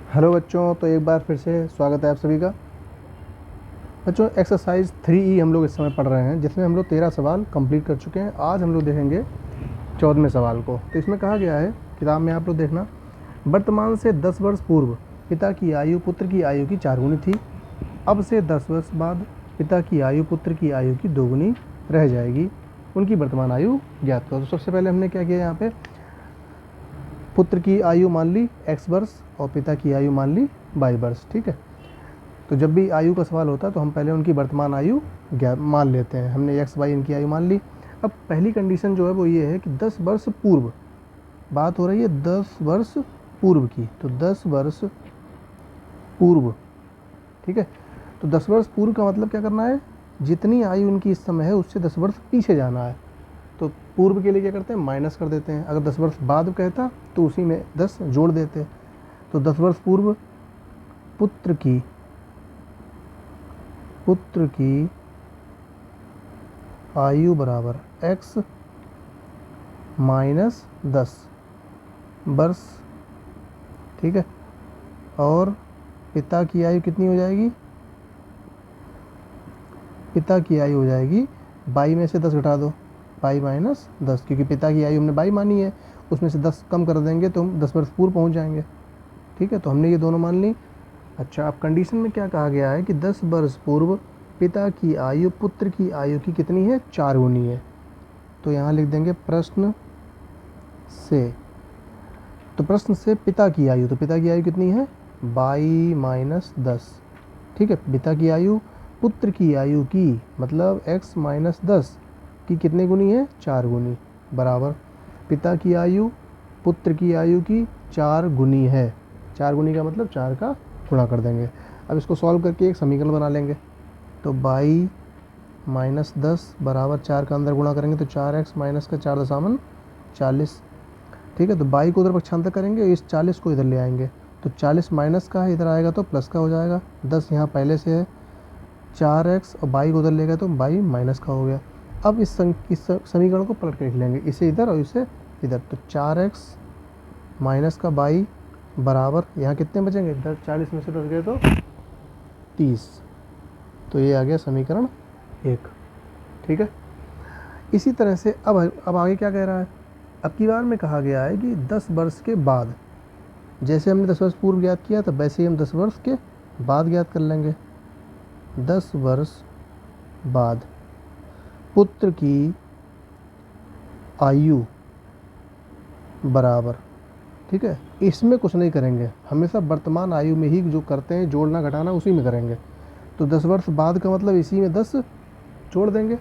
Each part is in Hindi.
हेलो बच्चों, तो एक बार फिर से स्वागत है आप सभी का। बच्चों, एक्सरसाइज 3E हम लोग इस समय पढ़ रहे हैं, जिसमें हम लोग 13 सवाल कंप्लीट कर चुके हैं। आज हम लोग देखेंगे 14वें सवाल को। तो इसमें कहा गया है, किताब में आप लोग देखना, वर्तमान से 10 वर्ष पूर्व पिता की आयु पुत्र की आयु की 4 गुनी थी। अब से 10 वर्ष बाद पिता की आयु पुत्र की आयु की 2 गुनी रह जाएगी। उनकी वर्तमान आयु ज्ञात करो। तो सबसे पहले हमने क्या किया, यहाँ पे पुत्र की आयु मान ली x वर्ष और पिता की आयु मान ली y वर्ष। ठीक है, तो जब भी आयु का सवाल होता है तो हम पहले उनकी वर्तमान आयु मान लेते हैं। हमने x y इनकी आयु मान ली। अब पहली कंडीशन जो है वो ये है कि 10 वर्ष पूर्व, बात हो रही है 10 वर्ष पूर्व की, तो 10 वर्ष पूर्व। ठीक है, तो 10 वर्ष पूर्व का मतलब क्या करना है, जितनी आयु उनकी इस समय है उससे 10 वर्ष पीछे जाना है। तो पूर्व के लिए क्या करते हैं, माइनस कर देते हैं। अगर 10 वर्ष बाद कहता तो उसी में 10 जोड़ देते। तो 10 वर्ष पूर्व पुत्र की आयु बराबर x माइनस 10 वर्ष। ठीक है, और पिता की आयु कितनी हो जाएगी, पिता की आयु हो जाएगी बाई में से 10 घटा दो, बाई माइनस 10, क्योंकि पिता की आयु हमने बाई मानी है, उसमें से 10 कम कर देंगे तो हम 10 वर्ष पूर्व पहुंच जाएंगे। ठीक है, तो हमने ये दोनों मान ली। अच्छा, अब कंडीशन में क्या कहा गया है कि 10 वर्ष पूर्व पिता की आयु पुत्र की आयु की कितनी है, 4 गुनी है। तो यहाँ लिख देंगे प्रश्न से, तो प्रश्न से पिता की आयु, तो पिता की आयु कितनी है, बाई माइनस 10। ठीक है, पिता की आयु पुत्र की आयु की मतलब x माइनस 10 की कितने गुनी है, 4 गुनी, बराबर पिता की आयु पुत्र की आयु की 4 गुनी है। 4 गुनी का मतलब 4 का गुणा कर देंगे। अब इसको सॉल्व करके एक समीकरण बना लेंगे। तो बाई माइनस 10 बराबर 4 का अंदर गुणा करेंगे तो 4x माइनस का 4 दशामन 40। ठीक है, तो बाई को उधर पक्षांतर करेंगे, इस 40 को इधर ले आएंगे, तो 40 माइनस का है, इधर आएगा तो प्लस का हो जाएगा। 10 यहाँ पहले से है, 4x और बाई को उधर ले गए तो बाई माइनस का हो गया। अब इस समीकरण को पलट कर लिख लेंगे, इसे इधर और इसे इधर। तो 4x माइनस का बाई बराबर यहाँ कितने बचेंगे, 40 में से 10 गए तो 30। तो ये आ गया समीकरण 1। ठीक है, इसी तरह से अब आगे क्या कह रहा है, अब की बार में कहा गया है कि 10 वर्ष के बाद, जैसे हमने 10 वर्ष पूर्व ज्ञात किया था वैसे ही हम 10 वर्ष के बाद ज्ञात कर लेंगे। 10 वर्ष बाद पुत्र की आयु बराबर, ठीक है, इसमें कुछ नहीं करेंगे, हमेशा वर्तमान आयु में ही जो करते हैं जोड़ना घटाना उसी में करेंगे। तो 10 वर्ष बाद का मतलब इसी में 10 जोड़ देंगे,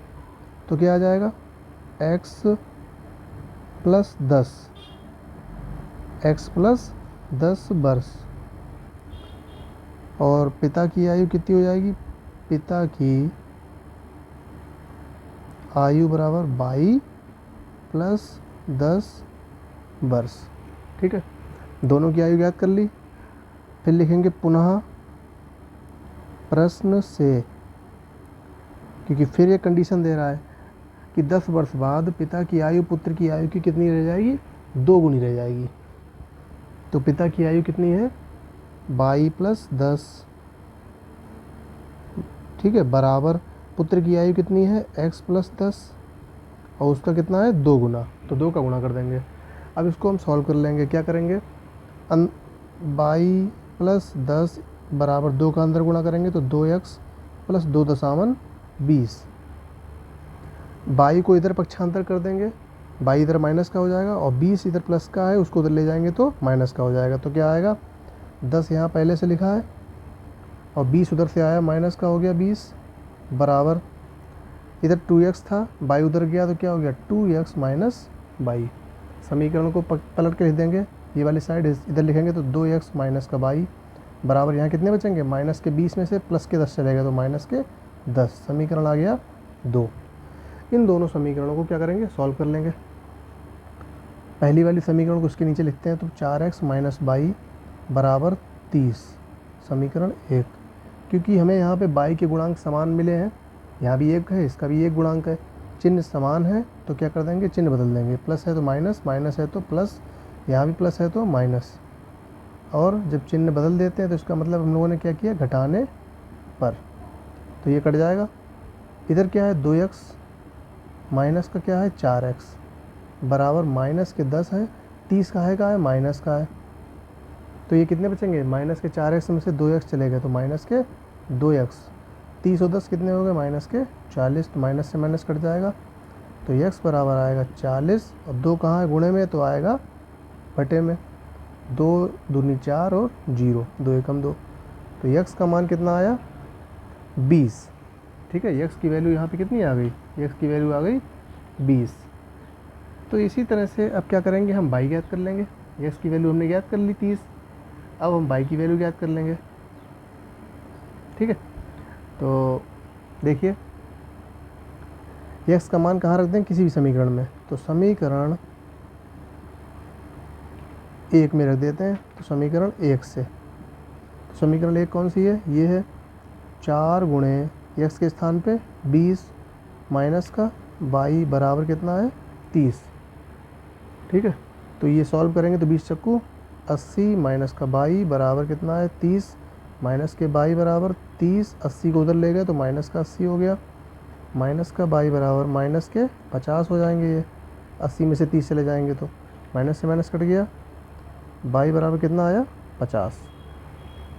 तो क्या आ जाएगा, x प्लस 10, x प्लस 10 वर्ष। और पिता की आयु कितनी हो जाएगी, पिता की आयु बराबर 22 प्लस 10 वर्ष। ठीक है, दोनों की आयु ज्ञात कर ली। फिर लिखेंगे पुनः प्रश्न से, क्योंकि फिर ये कंडीशन दे रहा है कि 10 वर्ष बाद पिता की आयु पुत्र की आयु की कितनी रह जाएगी, 2 गुनी रह जाएगी। तो पिता की आयु कितनी है, 22 प्लस 10, ठीक है, बराबर पुत्र की आयु कितनी है, x प्लस 10, और उसका कितना है, 2 गुना, तो 2 का गुणा कर देंगे। अब इसको हम सॉल्व कर लेंगे, क्या करेंगे, 22 प्लस 10 बराबर 2 का अंदर गुणा करेंगे तो 2x प्लस 2 दशामन 20। बाई को इधर पक्षांतर कर देंगे, बाई इधर माइनस का हो जाएगा, और 20 इधर प्लस का है, उसको उधर ले जाएंगे तो माइनस का हो जाएगा। तो क्या आएगा, 10 यहाँ पहले से लिखा है और 20 उधर से आया, माइनस का हो गया 20, बराबर इधर 2x था, बाई उधर गया तो क्या हो गया, 2x माइनस बाई। समीकरण को पलट के लिख देंगे, ये वाली साइड इधर लिखेंगे तो 2x माइनस का बाई बराबर यहाँ कितने बचेंगे, माइनस के 20 में से प्लस के 10 चलेगा तो माइनस के 10। समीकरण आ गया 2। इन दोनों समीकरणों को क्या करेंगे, सॉल्व कर लेंगे। पहली वाली समीकरण को उसके नीचे लिखते हैं, तो 4x माइनस बाई बराबर 30, समीकरण 1। क्योंकि हमें यहाँ पे बाई के गुणांक समान मिले हैं, यहाँ भी 1 है, इसका भी 1 गुणांक है, चिन्ह समान है, तो क्या कर देंगे, चिन्ह बदल देंगे, प्लस है तो माइनस, माइनस है तो प्लस, यहाँ भी प्लस है तो माइनस। और जब चिन्ह बदल देते हैं तो इसका मतलब हम लोगों ने क्या किया, घटाने पर, तो ये कट जाएगा। इधर क्या है 2x माइनस का क्या है 4x बराबर माइनस के 10 है, 30 का है माइनस का है, तो ये कितने बचेंगे, माइनस के 4x में से 2x चले गए तो माइनस के 2x, 30 और 10 कितने हो गए, माइनस के 40, तो माइनस से माइनस कट जाएगा, तो x बराबर आएगा 40 और 2 कहाँ है गुणे में, तो आएगा बटे में, 2 दूनी 4 और 0, 2 एकम 2, तो x का मान कितना आया 20। ठीक है, x की वैल्यू यहाँ पे कितनी आ गई, x की वैल्यू आ गई 20। तो इसी तरह से अब क्या करेंगे, हम y ज्ञात कर लेंगे, x की वैल्यू हमने ज्ञात कर ली 30, अब हम y की वैल्यू ज्ञात कर लेंगे। ठीक है, तो देखिए x का मान कहाँ रख दें, किसी भी समीकरण में, तो समीकरण 1 में रख देते हैं, तो समीकरण 1 से, तो समीकरण 1 कौन सी है, ये है 4 गुणे x के स्थान पे 20 माइनस का y बराबर कितना है 30। ठीक है, तो ये सॉल्व करेंगे तो 20 चक्कू 80 माइनस का y बराबर कितना है 30, माइनस के y बराबर 30, 80 को उधर ले गए तो माइनस का 80 हो गया, माइनस का y बराबर माइनस के 50 हो जाएंगे, ये 80 में से 30 चले जाएंगे तो माइनस से माइनस कट गया, y बराबर कितना आया 50।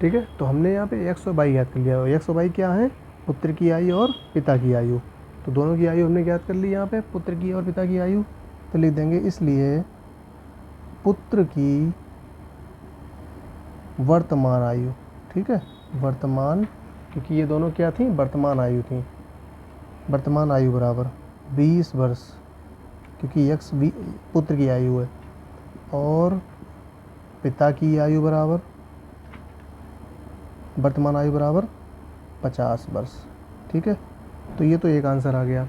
ठीक है, तो हमने यहाँ पे x और y ज्ञात कर लिया, x और y क्या है, पुत्र की आयु और पिता की आयु, तो दोनों की आयु हमने ज्ञात कर ली यहाँ पे, पुत्र की और पिता की आयु, तो लिख देंगे इसलिए पुत्र की वर्तमान आयु। ठीक है, वर्तमान, क्योंकि ये दोनों क्या थी, वर्तमान आयु थी, वर्तमान आयु बराबर 20 वर्ष, क्योंकि x पुत्र की आयु है, और पिता की आयु बराबर, वर्तमान आयु बराबर 50 वर्ष। ठीक है, तो ये तो एक आंसर आ गया।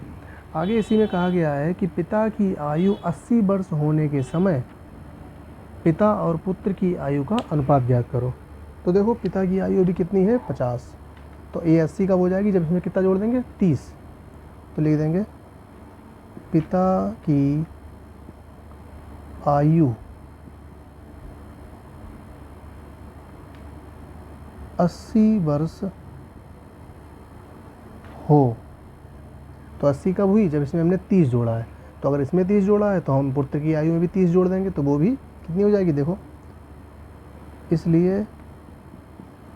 आगे इसी में कहा गया है कि पिता की आयु 80 वर्ष होने के समय पिता और पुत्र की आयु का अनुपात ज्ञात करो। तो देखो पिता की आयु अभी कितनी है 50, तो ये 80 कब हो जाएगी, जब इसमें कितना जोड़ देंगे 30, तो लिख देंगे पिता की आयु 80 वर्ष हो, तो 80 कब हुई, जब इसमें हमने 30 जोड़ा है, तो अगर इसमें 30 जोड़ा है तो हम पुत्र की आयु में भी 30 जोड़ देंगे, तो वो भी कितनी हो जाएगी देखो, इसलिए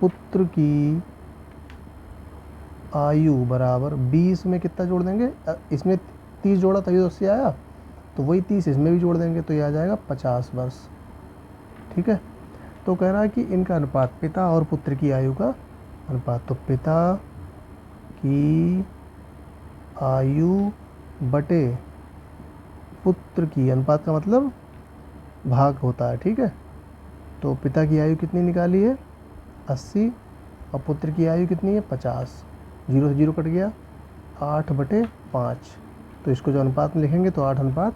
पुत्र की आयु बराबर 20 में कितना जोड़ देंगे, इसमें 30 जोड़ा तभी तो 80 आया, तो वही 30 इसमें भी जोड़ देंगे तो ये आ जाएगा 50 वर्ष। ठीक है, तो कह रहा है कि इनका अनुपात, पिता और पुत्र की आयु का अनुपात, तो पिता की आयु बटे पुत्र की, अनुपात का मतलब भाग होता है। ठीक है, तो पिता की आयु कितनी निकाली है 80 और पुत्र की आयु कितनी है 50, 0 से 0 कट गया, 8/5, तो इसको जो अनुपात में लिखेंगे तो 8:5,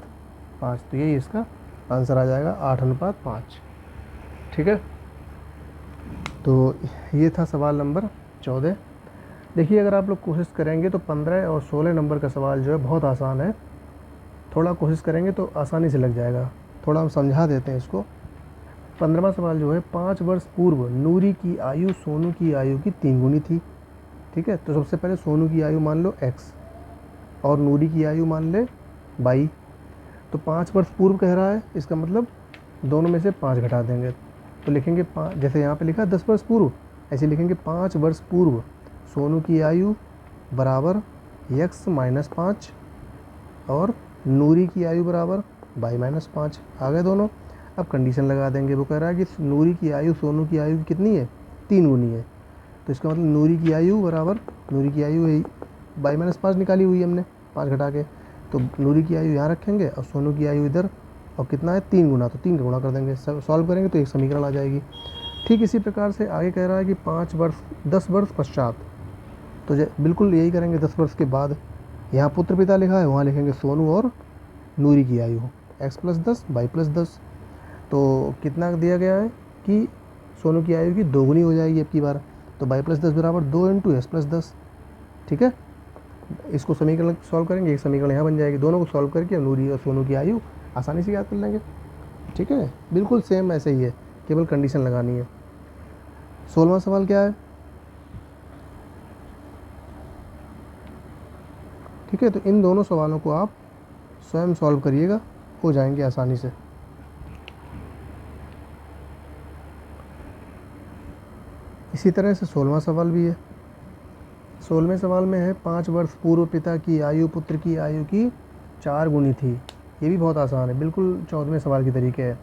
तो यही इसका आंसर आ जाएगा 8:5। ठीक है, तो ये था सवाल नंबर 14। देखिए अगर आप लोग कोशिश करेंगे तो 15 और 16 नंबर का सवाल जो है बहुत आसान है, थोड़ा कोशिश करेंगे तो आसानी से लग जाएगा, थोड़ा हम समझा देते हैं इसको। 15वां सवाल जो है, 5 वर्ष पूर्व नूरी की आयु सोनू की आयु की 3 गुनी थी। ठीक है, तो सबसे पहले सोनू की आयु मान लो x और नूरी की आयु मान ले y, तो 5 वर्ष पूर्व कह रहा है, इसका मतलब दोनों में से 5 घटा देंगे, तो लिखेंगे 5, जैसे यहाँ पे लिखा 10 वर्ष पूर्व, ऐसे लिखेंगे 5 वर्ष पूर्व सोनू की आयु बराबर x - 5 और नूरी की आयु बराबर y - 5, आ गए दोनों। अब कंडीशन लगा देंगे, वो कह रहा है कि नूरी की आयु सोनू की आयु कितनी है 3 गुनी है, तो इसका मतलब नूरी की आयु बराबर, नूरी की आयु है y - 5 निकाली हुई है हमने 5 घटा के, तो नूरी की आयु यहाँ रखेंगे और सोनू की आयु इधर, और कितना है 3 गुना, तो 3 का गुणा कर देंगे, सॉल्व करेंगे तो एक समीकरण आ जाएगी। ठीक इसी प्रकार से आगे कह रहा है कि 10 वर्ष पश्चात, तो बिल्कुल यही करेंगे 10 वर्ष के बाद, यहाँ पुत्र पिता लिखा है वहाँ लिखेंगे सोनू और नूरी की आयु, x + 10 y + 10, तो कितना दिया गया है कि सोनू की आयु की 2 गुनी हो जाएगी अब की बार, तो y + 10 बराबर 2 × s + 10। ठीक है, इसको समीकरण सॉल्व करेंगे, एक समीकरण यहाँ बन जाएगी, दोनों को सॉल्व करके नूरी और सोनू की आयु आसानी से याद कर लेंगे। ठीक है, बिल्कुल सेम ऐसे ही है, केवल कंडीशन लगानी है। 16वां सवाल क्या है, ठीक है। तो इन दोनों सवालों को आप स्वयं सॉल्व करिएगा, हो जाएंगे आसानी से। इसी तरह से 16वां सवाल भी है। 16वें सवाल में है 5 वर्ष पूर्व पिता की आयु पुत्र की आयु की 4 गुनी थी। ये भी बहुत आसान है, बिल्कुल 14वें सवाल की तरीके है।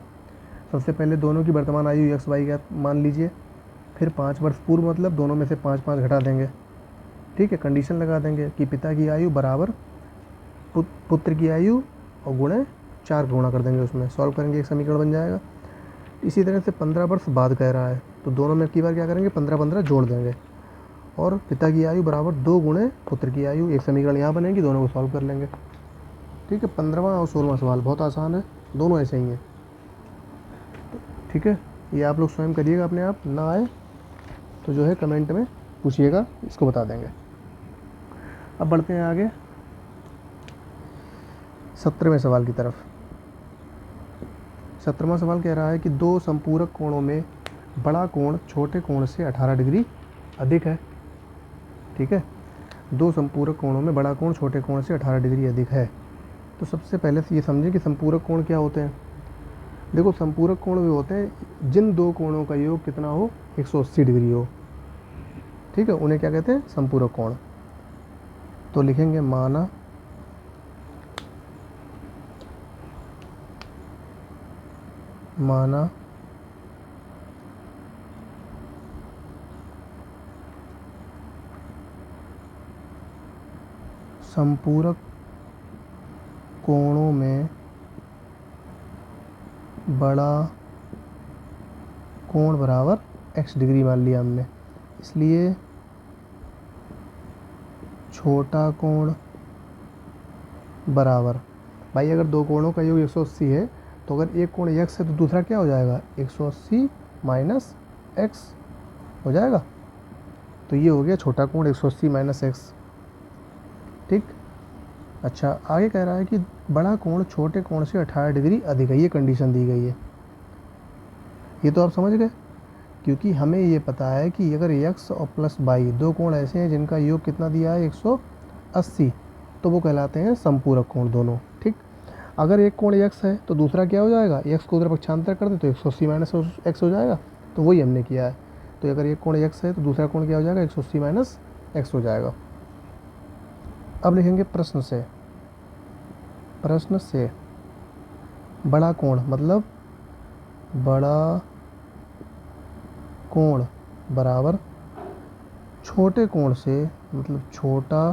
सबसे पहले दोनों की वर्तमान आयु एक्स वाई ज्ञात मान लीजिए, फिर 5 वर्ष पूर्व मतलब दोनों में से 5 घटा देंगे, ठीक है। कंडीशन लगा देंगे कि पिता की आयु बराबर पुत्र की आयु और गुणे 4 गुणा कर देंगे, उसमें सॉल्व करेंगे, एक समीकरण बन जाएगा। इसी तरह से 15 वर्ष बाद कह रहा है, तो दोनों में की बार क्या करेंगे, 15 जोड़ देंगे और पिता की आयु बराबर 2 गुणे पुत्र की आयु, एक समीकरण यहाँ बनेगी, दोनों को सॉल्व कर लेंगे, ठीक है। 15वां और 16वां सवाल बहुत आसान है, दोनों ऐसे ही हैं, ठीक है। ये आप लोग स्वयं करिएगा, अपने आप ना आए तो जो है कमेंट में पूछिएगा, इसको बता देंगे। अब बढ़ते हैं आगे 17वें सवाल की तरफ। 17वां सवाल कह रहा है कि दो संपूरक कोणों में बड़ा कोण छोटे कोण से 18 डिग्री अधिक है, ठीक है। दो संपूरक कोणों में बड़ा कोण छोटे कोण से 18 डिग्री अधिक है। तो सबसे पहले से ये समझें कि संपूरक कोण क्या होते हैं। देखो, संपूरक कोण वे होते हैं जिन दो कोणों का योग कितना हो, 180 डिग्री हो, ठीक है, उन्हें क्या कहते हैं, संपूरक कोण। तो लिखेंगे माना संपूरक कोणों में बड़ा कोण बराबर x डिग्री मान लिया हमने, इसलिए छोटा कोण बराबर, भाई अगर दो कोणों का योग 180 है तो अगर एक कोण x है तो दूसरा क्या हो जाएगा, 180 माइनस x हो जाएगा। तो ये हो गया छोटा कोण 180 माइनस x, ठीक। अच्छा, आगे कह रहा है कि बड़ा कोण छोटे कोण से 18 डिग्री अधिक है, ये कंडीशन दी गई है। ये तो आप समझ गए, क्योंकि हमें ये पता है कि अगर x और प्लस y दो कोण ऐसे हैं जिनका योग कितना दिया है, 180, तो वो कहलाते हैं संपूरक कोण दोनों, ठीक। अगर एक कोण x है तो दूसरा क्या हो जाएगा, x को उधर पक्षांतर कर दे तो 180 माइनस x हो जाएगा, तो वही हमने किया है। तो अगर एक कोण x है तो दूसरा कोण क्या हो जाएगा, 180 माइनस x हो जाएगा। अब लिखेंगे प्रश्न से बड़ा कोण मतलब बड़ा कोण बराबर छोटे कोण से, मतलब छोटा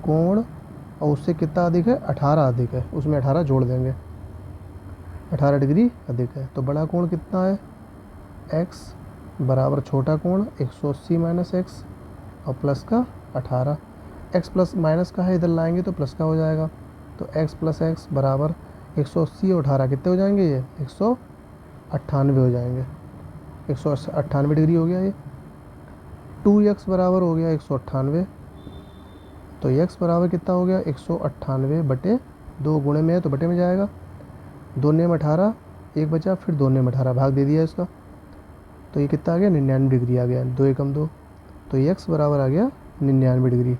कोण और उससे कितना अधिक है, 18 अधिक है, उसमें 18 जोड़ देंगे, 18 डिग्री अधिक है। तो बड़ा कोण कितना है, x बराबर छोटा कोण 180 माइनस x और प्लस का 18, x प्लस माइनस का है, इधर लाएंगे तो प्लस का हो जाएगा। तो x प्लस x बराबर 180 और 18 कितने हो जाएंगे, ये 198 हो जाएंगे, 198 डिग्री हो गया ये। 2x बराबर हो गया 198, तो x बराबर कितना हो गया, 198 बटे 2, गुणे में है तो बटे में जाएगा, 2 में 18, एक बचा, फिर 2 में 18 भाग दे दिया इसका, तो ये कितना आ गया, 99 डिग्री आ गया, 2 एकम 2, तो x बराबर आ गया 99 डिग्री।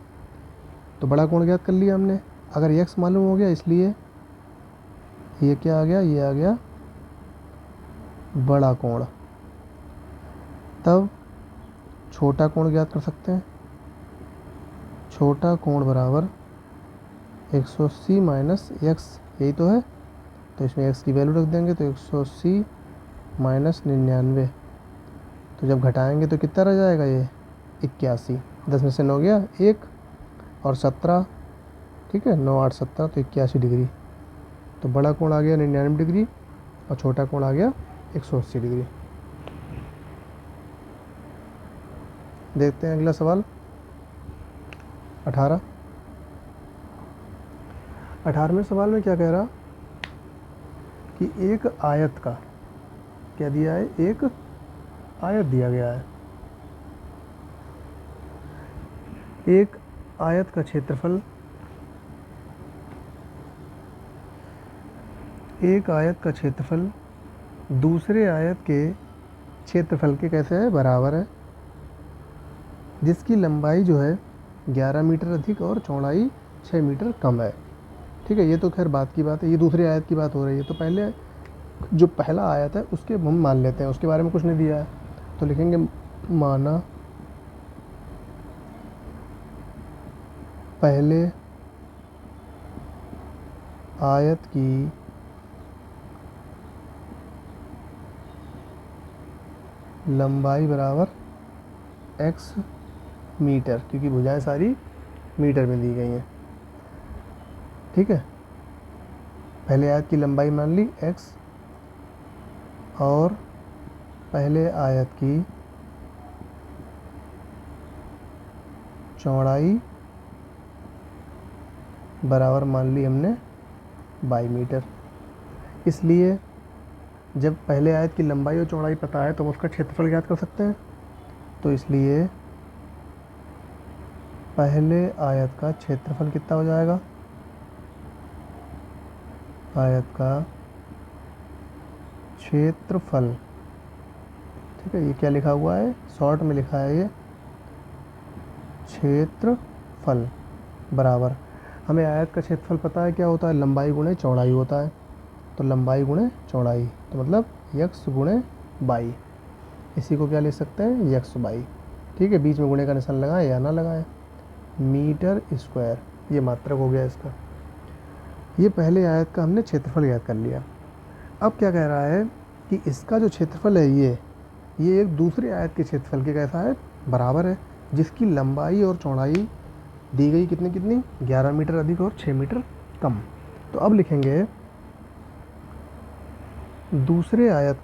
तो बड़ा कोण ज्ञात कर लिया हमने। अगर x मालूम हो गया, इसलिए ये क्या आ गया, ये आ गया बड़ा कोण। तब छोटा कोण ज्ञात कर सकते हैं, छोटा कोण बराबर 180 माइनस x, यही तो है, तो इसमें x की वैल्यू रख देंगे, तो 180 माइनस 99, तो जब घटाएंगे तो कितना रह जाएगा, ये 81, 10 में से 9 गया 1 और 17, ठीक है, 9 8 17, तो 81 डिग्री। तो बड़ा कोण आ गया 99 डिग्री और छोटा कोण आ गया 180 डिग्री। देखते हैं अगला सवाल 18वें सवाल में क्या कह रहा कि एक आयत का, क्या दिया है, एक आयत दिया गया है, एक आयत का क्षेत्रफल, दूसरे आयत के क्षेत्रफल के कैसे है, बराबर है, जिसकी लंबाई जो है 11 मीटर अधिक और चौड़ाई 6 मीटर कम है। ठीक है, ये तो खैर बात की बात है, ये दूसरे आयत की बात हो रही है। तो पहले जो पहला आयत है उसके हम मान लेते हैं, उसके बारे में कुछ नहीं दिया है, तो लिखेंगे माना पहले आयत की लंबाई बराबर x मीटर, क्योंकि भुजाएं सारी मीटर में दी गई हैं। ठीक है, पहले आयत की लंबाई मान ली x और पहले आयत की चौड़ाई बराबर मान ली हमने 22 मीटर। इसलिए जब पहले आयत की लंबाई और चौड़ाई पता है तो हम उसका क्षेत्रफल ज्ञात कर सकते हैं। तो इसलिए पहले आयत का क्षेत्रफल कितना हो जाएगा, आयत का क्षेत्रफल, ठीक है, ये क्या लिखा हुआ है, शॉर्ट में लिखा है ये क्षेत्रफल बराबर, हमें आयत का क्षेत्रफल पता है क्या होता है, लंबाई गुणे चौड़ाई होता है। तो लंबाई गुणे चौड़ाई, तो मतलब x गुणे बाई, इसी को क्या ले सकते हैं, x बाई। ठीक है, बीच में गुणे का निशान लगाएं या ना लगाएं, मीटर स्क्वायर, ये मात्रक हो गया इसका। ये पहले आयत का हमने क्षेत्रफल ज्ञात कर लिया। अब क्या कह रहा है कि इसका जो क्षेत्रफल है ये एक दूसरे आयत के क्षेत्रफल के कैसा है, बराबर है, जिसकी लंबाई और चौड़ाई दी गई कितनी कितनी, 11 मीटर अधिक और 6 मीटर कम। तो अब लिखेंगे दूसरे आयत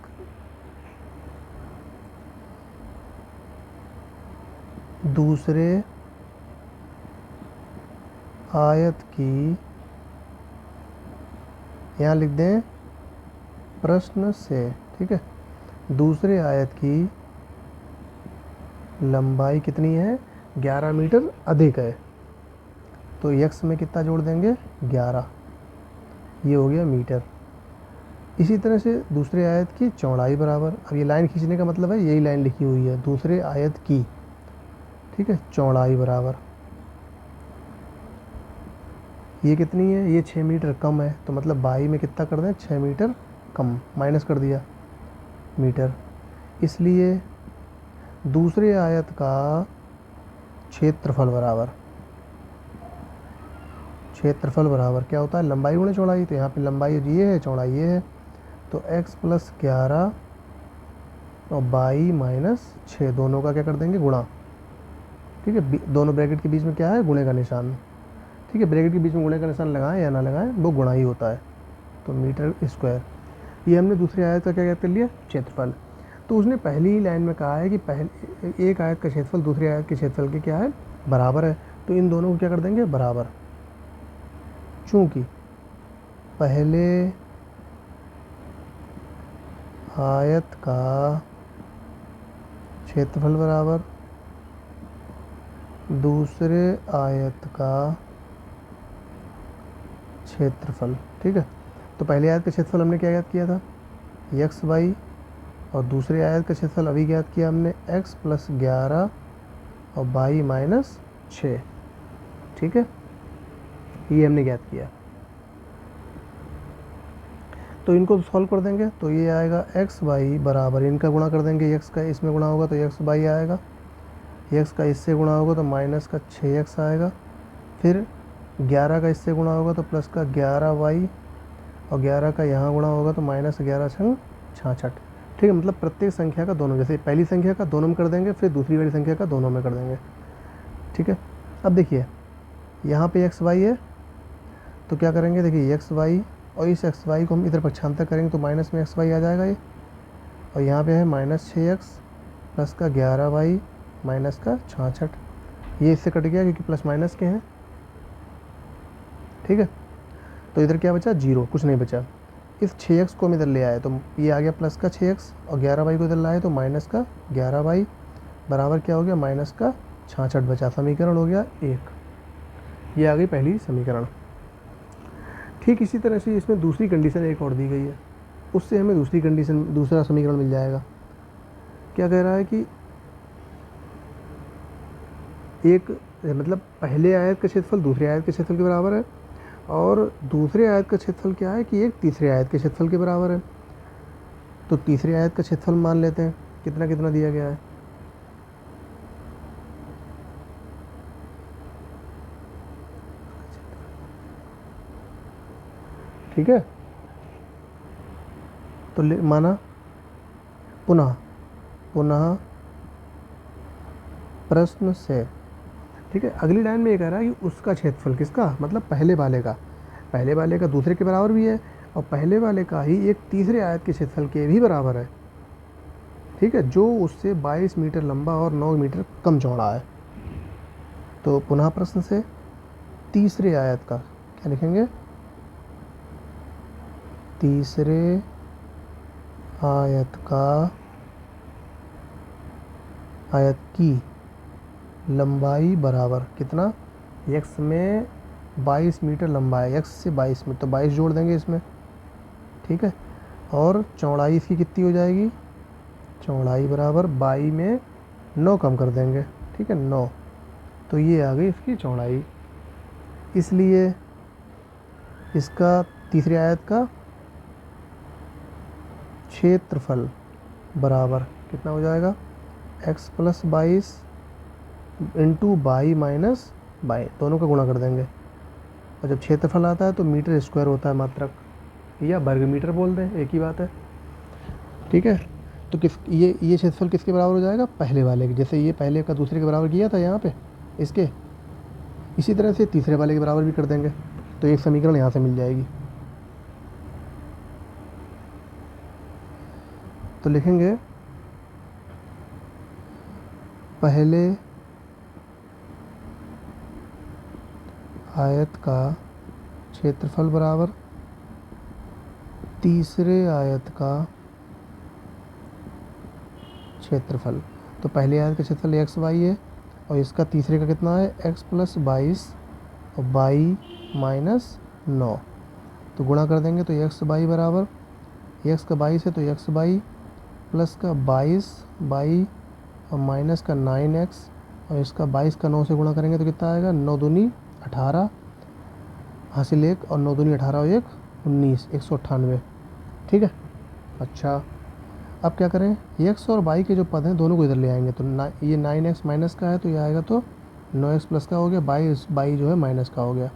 की, यहाँ लिख दें प्रश्न से, ठीक है, दूसरे आयत की लंबाई कितनी है, 11 मीटर अधिक है, तो x में कितना जोड़ देंगे, 11, ये हो गया मीटर। इसी तरह से दूसरे आयत की चौड़ाई बराबर, अब ये लाइन खींचने का मतलब है यही लाइन लिखी हुई है, दूसरे आयत की, ठीक है, चौड़ाई बराबर, ये कितनी है, ये 6 मीटर कम है, तो मतलब बाई में कितना कर दें, 6 मीटर कम, माइनस कर दिया मीटर। इसलिए दूसरे आयत का क्षेत्रफल बराबर क्या होता है, लंबाई गुणे चौड़ाई। तो यहाँ पे लंबाई ये है, चौड़ाई ये है, तो x + 11 और बाई माइनस 6, दोनों का क्या कर देंगे, गुणा। ठीक है, दोनों ब्रैकेट के बीच में क्या है, गुणे का निशान। ठीक है, ब्रैकेट के बीच में गुणे का निशान लगाएं या ना लगाएं, वो गुणा ही होता है, तो मीटर स्क्वायर। ये हमने दूसरे आयत का क्या ज्ञात कर लिया, क्षेत्रफल। तो उसने पहली ही लाइन में कहा है कि पहले एक आयत का क्षेत्रफल दूसरे आयत के क्षेत्रफल के क्या है, बराबर है, तो इन दोनों को क्या कर देंगे, बराबर। चूँकि पहले आयत का क्षेत्रफल बराबर दूसरे आयत का क्षेत्रफल। ठीक है, तो पहले आयत का क्षेत्रफल हमने क्या ज्ञात किया था, x बाई, और दूसरे आयत का क्षेत्रफल अभी ज्ञात किया हमने x + 11 और बाई माइनस 6। ठीक है, ये हमने ज्ञात किया। तो इनको सॉल्व कर देंगे, तो ये आएगा x बाई बराबर, इनका गुणा कर देंगे, x का इसमें गुणा होगा तो x बाई आएगा, x का इससे गुणा होगा तो माइनस का 6x आएगा, फिर 11 का इससे गुणा होगा तो प्लस का 11y, और 11 का यहाँ गुणा होगा तो माइनस 11 छंग 66। ठीक है, मतलब प्रत्येक संख्या का दोनों, जैसे पहली संख्या का दोनों में कर देंगे, फिर दूसरी वाली संख्या का दोनों में कर देंगे। ठीक है, अब देखिए यहाँ पे x y है, तो क्या करेंगे, देखिए x y, और इस x y को हम इधर पक्षांतर करेंगे तो माइनस में x y आ जाएगा ये, और यहाँ पे है माइनस 6x प्लस का 11y माइनस का 66, ये इससे कट गया क्योंकि प्लस माइनस के हैं। ठीक है, तो इधर क्या बचा, 0, कुछ नहीं बचा। इस 6x को हम इधर ले आए तो ये आ गया प्लस का 6x, और 11y को इधर लाए तो माइनस का 11y बराबर क्या हो गया, माइनस का 66 बचा। समीकरण हो गया 1, ये आ गई पहली समीकरण। ठीक इसी तरह से इसमें दूसरी कंडीशन एक और दी गई है, उससे हमें दूसरी कंडीशन, दूसरा समीकरण मिल जाएगा। क्या कह रहा है कि एक मतलब पहले आयत का क्षेत्रफल दूसरे आयत के क्षेत्रफल के बराबर है, और दूसरे आयत का क्षेत्रफल क्या है कि एक तीसरे आयत के क्षेत्रफल के बराबर है। तो तीसरे आयत का क्षेत्रफल मान लेते हैं, कितना कितना दिया गया है, ठीक है। तो माना पुनः पुनः प्रश्न से, ठीक है। अगली लाइन में ये कह रहा है कि उसका क्षेत्रफल, किसका, मतलब पहले वाले का दूसरे के बराबर भी है, और पहले वाले का ही एक तीसरे आयत के क्षेत्रफल के भी बराबर है, ठीक है, जो उससे 22 मीटर लंबा और 9 मीटर कम चौड़ा है। तो पुनः प्रश्न से तीसरे आयत का क्या लिखेंगे, तीसरे आयत की लंबाई बराबर कितना, x में 22 मीटर लंबा है, x से 22 मीटर, तो 22 जोड़ देंगे इसमें, ठीक है। और चौड़ाई इसकी कितनी हो जाएगी, चौड़ाई बराबर 22 में 9 कम कर देंगे, ठीक है, 9। तो ये आ गई इसकी चौड़ाई। इसलिए इसका तीसरे आयत का क्षेत्रफल बराबर कितना हो जाएगा, x + 22 इंटू 22 माइनस 22, दोनों का गुणा कर देंगे। और जब क्षेत्रफल आता है तो मीटर स्क्वायर होता है मात्रक, या वर्ग मीटर बोल दें, एक ही बात है, ठीक है। तो ये क्षेत्रफल किसके बराबर हो जाएगा, पहले वाले के, जैसे ये पहले का दूसरे के बराबर किया था यहाँ पे इसके, इसी तरह से तीसरे वाले के बराबर भी कर देंगे, तो एक समीकरण यहाँ से मिल जाएगी। तो लिखेंगे पहले आयत का क्षेत्रफल बराबर तीसरे आयत का क्षेत्रफल। तो पहले आयत का क्षेत्रफल x y है, और इसका तीसरे का कितना है, x + 22 और 22 माइनस 9, तो गुणा कर देंगे तो x y बराबर, x का 22 है तो x y प्लस का 22 और माइनस का 9x, और इसका 22 का 9 से गुणा करेंगे तो कितना आएगा, 9 दूनी 18 हासिल 1, और 9 दूनी 18 और 1 19, 198, ठीक है। अच्छा, अब क्या करें, x और y के जो पद हैं दोनों को इधर ले आएंगे, तो ये 9x माइनस का है तो ये आएगा तो 9x प्लस का हो गया, 22 जो है माइनस का हो गया,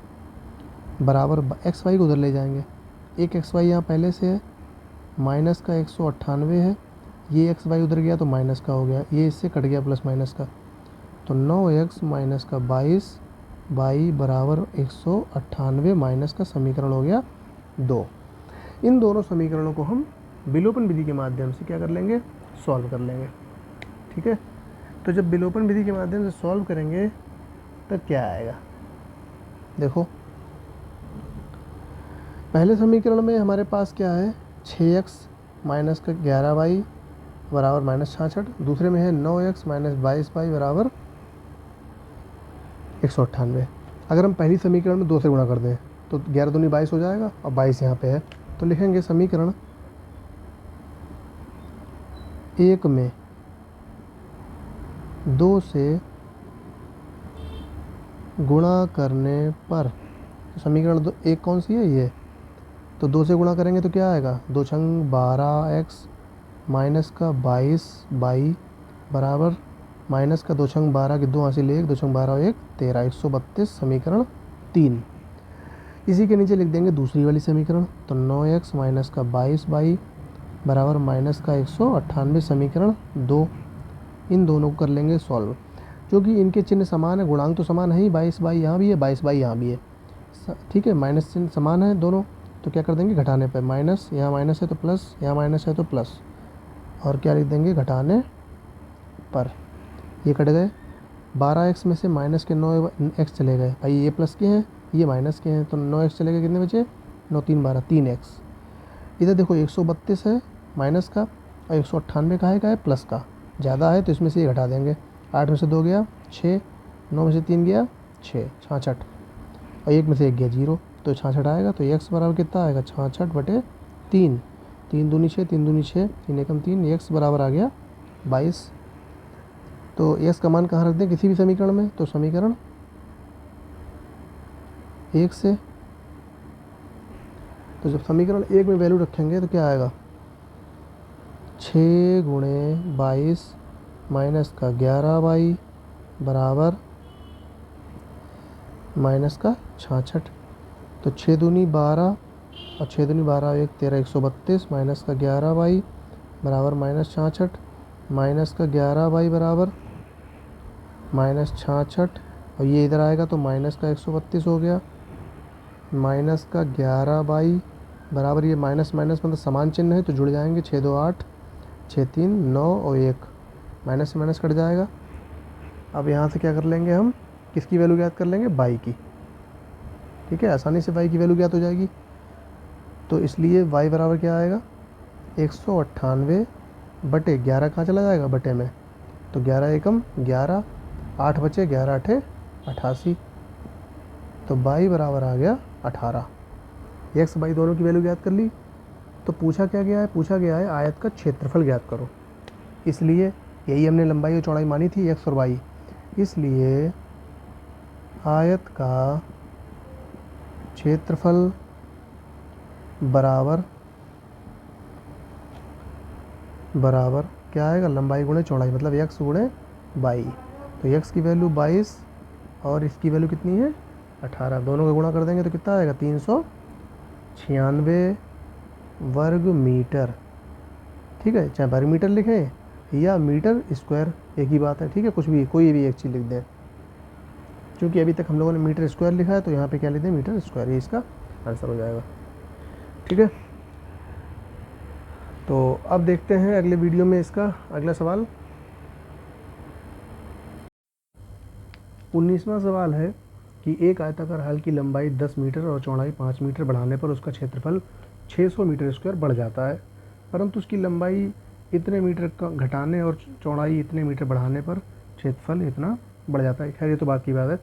बराबर x y को उधर ले जाएंगे, एक x y यहाँ पहले से है, माइनस का 198 है, ये x y उधर गया तो माइनस का हो गया, ये इससे कट गया प्लस माइनस का, तो 9x माइनस का 22 y बराबर 198 माइनस का समीकरण हो गया 2। इन दोनों समीकरणों को हम विलोपन विधि के माध्यम से क्या कर लेंगे, सॉल्व कर लेंगे, ठीक है। तो जब विलोपन विधि के माध्यम से सॉल्व करेंगे तब क्या आएगा, देखो पहले समीकरण में हमारे पास क्या है, 6x माइनस का 11y बराबर -66, दूसरे में है 9x माइनस 22y बराबर 198। अगर हम पहली समीकरण में 2 से गुणा कर दें तो 11 दूनी 22 हो जाएगा, और 22 यहाँ पे है, तो लिखेंगे समीकरण 1 में 2 से गुणा करने पर, तो समीकरण 1 कौन सी है, ये, तो 2 से गुणा करेंगे तो क्या आएगा, 2 छंग 12x माइनस का 22y बराबर माइनस का 2 छंग 12 की 2 हासिल 1, 2 छंग 12 और 1 13, 132 समीकरण 3। इसी के नीचे लिख देंगे दूसरी वाली समीकरण, तो 9x माइनस का 22y बराबर माइनस का 198 समीकरण 2। इन दोनों को कर लेंगे सॉल्व, क्योंकि इनके चिन्ह समान है, गुणांक तो समान है ही, 22y यहाँ भी है, 22y यहाँ भी है, ठीक है, माइनस चिन्ह समान है दोनों, तो क्या कर देंगे घटाने पर, माइनस यहाँ माइनस है तो प्लस, यहाँ माइनस है तो प्लस, और क्या लिख देंगे घटाने पर, ये कट गए, 12x में से माइनस के 9x चले गए, भाई ये प्लस के हैं ये माइनस के हैं, तो 9x चले गए, कितने बचे, 9 3 12 3x। इधर देखो 132 है माइनस का, और 198 का है प्लस का, ज़्यादा है तो इसमें से ये घटा देंगे, 8 में से 2 गया 6, 9 में से 3 गया 6, 66, और 1 में से 1 गया 0, तो 66 आएगा, तो x बराबर कितना आएगा 66/3, 3 दूनी 6, 3 दूनी 6, 3 एकम 3, x बराबर आ गया 22। तो x का मान कहाँ रख दें किसी भी समीकरण में, तो समीकरण 1 से। तो जब समीकरण 1 में वैल्यू रखेंगे तो क्या आएगा, 6 गुणे 22 माइनस का 11y बराबर माइनस का 66। तो 6 दूनी 12 और 6 दूनी 12 1 13 132 माइनस का 11y बराबर माइनस 66, माइनस का 11y बराबर माइनस 66, और ये इधर आएगा तो माइनस का 132 हो गया, माइनस का 11y बराबर, ये माइनस माइनस मतलब समान चिन्ह है तो जुड़ जाएंगे, 6 2 8, 6 3 9 और 1, माइनस से माइनस कट जाएगा। अब यहाँ से क्या कर लेंगे हम, किसकी वैल्यू ज्ञात कर लेंगे, y की। ठीक है, आसानी से y की वैल्यू ज्ञात हो जाएगी। तो इसलिए y बराबर क्या आएगा, 198 बटे 11 कहाँ चला जाएगा, बटे में, तो 11 एकम 11, 8 बचे 11 8 88, तो y बराबर आ गया 18। x y दोनों की वैल्यू ज्ञात कर ली। तो पूछा क्या गया है, पूछा गया है आयत का क्षेत्रफल ज्ञात करो। इसलिए यही हमने लंबाई और चौड़ाई मानी थी x और y, इसलिए आयत का क्षेत्रफल बराबर बराबर क्या आएगा, लंबाई गुणे चौड़ाई, मतलब x गुणे y। तो x की वैल्यू 22 और इसकी वैल्यू कितनी है 18, दोनों का गुणा कर देंगे तो कितना आएगा, 396 वर्ग मीटर। ठीक है, चाहे वर्ग मीटर लिखें या मीटर स्क्वायर, एक ही बात है। ठीक है, कुछ भी, कोई भी एक चीज़ लिख दें, क्योंकि अभी तक हम लोगों ने मीटर स्क्वायर लिखा है तो यहाँ पे क्या लिख दें, मीटर स्क्वायर, ये इसका आंसर हो जाएगा। ठीक है, तो अब देखते हैं अगले वीडियो में इसका अगला सवाल। 19वां सवाल है कि एक आयताकार हल की लंबाई 10 मीटर और चौड़ाई 5 मीटर बढ़ाने पर उसका क्षेत्रफल 600 मीटर स्क्वायर बढ़ जाता है, परंतु उसकी लंबाई इतने मीटर का घटाने और चौड़ाई इतने मीटर बढ़ाने पर क्षेत्रफल इतना बढ़ जाता है। खैर ये तो बात की बात है।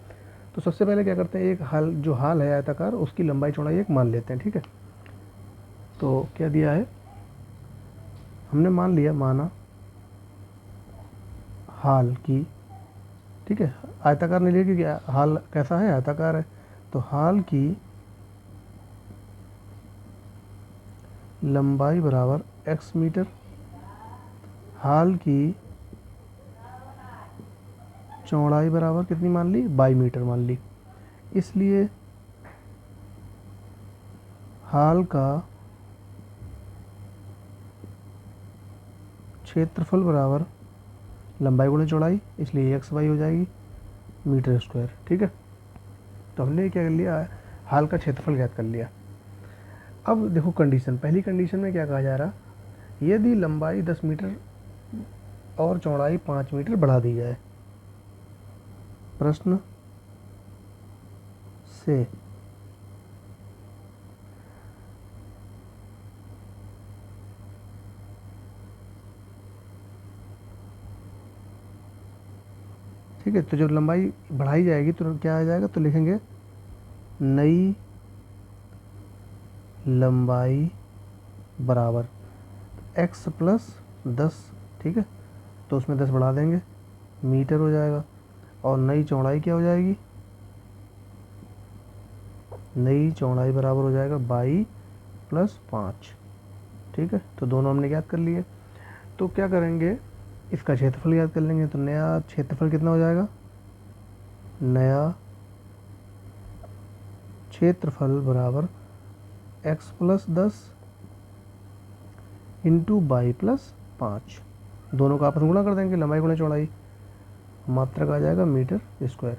तो सबसे पहले क्या करते हैं, एक हल, जो हाल है आयताकार, उसकी लंबाई चौड़ाई एक मान लेते हैं। ठीक है, तो क्या दिया है, हमने मान लिया, माना हाल की। ठीक है, आयताकार नहीं लिया क्योंकि हाल कैसा है, आयताकार है। तो हाल की लंबाई बराबर x मीटर, हाल की चौड़ाई बराबर कितनी मान ली, 22 मीटर मान ली। इसलिए हाल का क्षेत्रफल बराबर लंबाई गुणे चौड़ाई, इसलिए एक्स वाई हो जाएगी मीटर स्क्वायर। ठीक है, तो हमने क्या कर लिया, हाल का क्षेत्रफल ज्ञात कर लिया। अब देखो कंडीशन, पहली कंडीशन में क्या कहा जा रहा, यदि लंबाई 10 मीटर और चौड़ाई 5 मीटर बढ़ा दी जाए, प्रश्न से ठीक है, तो जब लंबाई बढ़ाई जाएगी तो क्या आ जाएगा, तो लिखेंगे नई लंबाई बराबर x प्लस 10। ठीक है, तो उसमें 10 बढ़ा देंगे, मीटर हो जाएगा, और नई चौड़ाई क्या हो जाएगी, नई चौड़ाई बराबर हो जाएगा 22 प्लस 5। ठीक है, तो दोनों हमने ज्ञात कर लिए। तो क्या करेंगे, इसका क्षेत्रफल ज्ञात कर लेंगे। तो नया क्षेत्रफल कितना हो जाएगा, नया क्षेत्रफल बराबर x प्लस 10 इंटू 22 प्लस 5, दोनों का आपस में गुणा कर देंगे, लंबाई गुणा चौड़ाई, मात्रक आ जाएगा मीटर स्क्वायर।